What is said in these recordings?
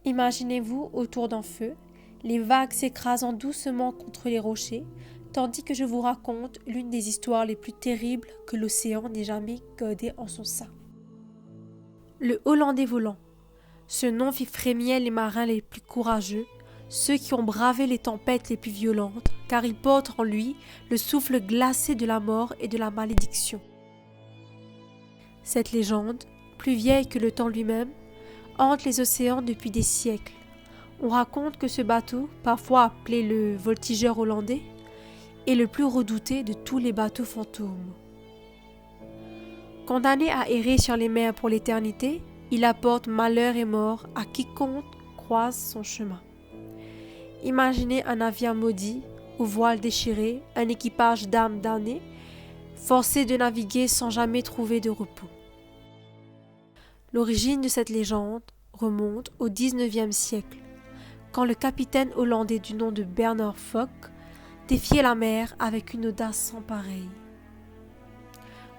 Imaginez-vous autour d'un feu, les vagues s'écrasant doucement contre les rochers, tandis que je vous raconte l'une des histoires les plus terribles que l'océan n'ait jamais gardées en son sein. Le Hollandais volant. Ce nom fit frémir les marins les plus courageux, ceux qui ont bravé les tempêtes les plus violentes, car il porte en lui le souffle glacé de la mort et de la malédiction. Cette légende, plus vieille que le temps lui-même, hante les océans depuis des siècles. On raconte que ce bateau, parfois appelé le voltigeur hollandais, est le plus redouté de tous les bateaux fantômes. Condamné à errer sur les mers pour l'éternité, il apporte malheur et mort à quiconque croise son chemin. Imaginez un navire maudit, aux voiles déchirées, un équipage d'âmes damnées, forcé de naviguer sans jamais trouver de repos. L'origine de cette légende remonte au XIXe siècle, quand le capitaine hollandais du nom de Bernard Fock défiait la mer avec une audace sans pareille.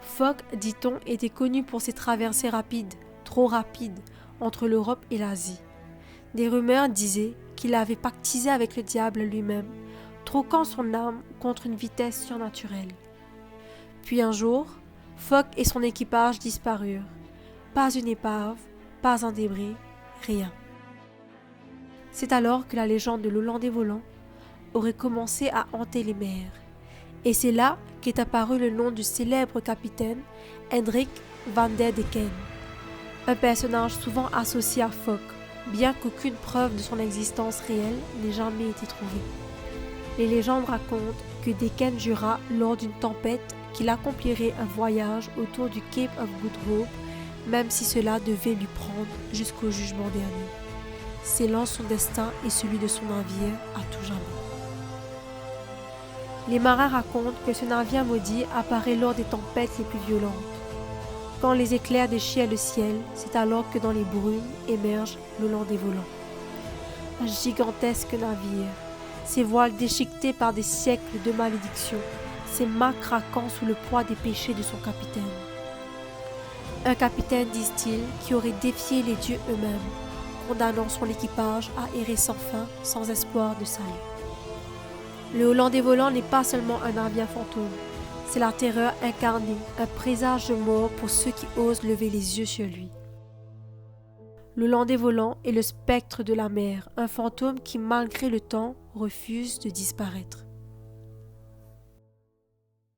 Fock, dit-on, était connu pour ses traversées rapides, trop rapides, entre l'Europe et l'Asie. Des rumeurs disaient qu'il avait pactisé avec le diable lui-même, troquant son âme contre une vitesse surnaturelle. Puis un jour, Fock et son équipage disparurent. Pas une épave, pas un débris, rien. C'est alors que la légende de l'Hollandais volant aurait commencé à hanter les mers. Et c'est là qu'est apparu le nom du célèbre capitaine Hendrik van der Decken, un personnage souvent associé à Fock, bien qu'aucune preuve de son existence réelle n'ait jamais été trouvée. Les légendes racontent que Decken jura lors d'une tempête qu'il accomplirait un voyage autour du Cape of Good Hope, même si cela devait lui prendre jusqu'au jugement dernier, scellant son destin et celui de son navire à tout jamais. Les marins racontent que ce navire maudit apparaît lors des tempêtes les plus violentes. Quand les éclairs déchirent le ciel, c'est alors que dans les brumes émerge l'Hollandais volant. Un gigantesque navire, ses voiles déchiquetées par des siècles de malédiction, ses mâts craquant sous le poids des péchés de son capitaine. Un capitaine, disent-ils, qui aurait défié les dieux eux-mêmes, condamnant son équipage à errer sans fin, sans espoir de salut. Le Hollandais volant n'est pas seulement un navire fantôme, c'est la terreur incarnée, un présage de mort pour ceux qui osent lever les yeux sur lui. Le Hollandais volant est le spectre de la mer, un fantôme qui, malgré le temps, refuse de disparaître.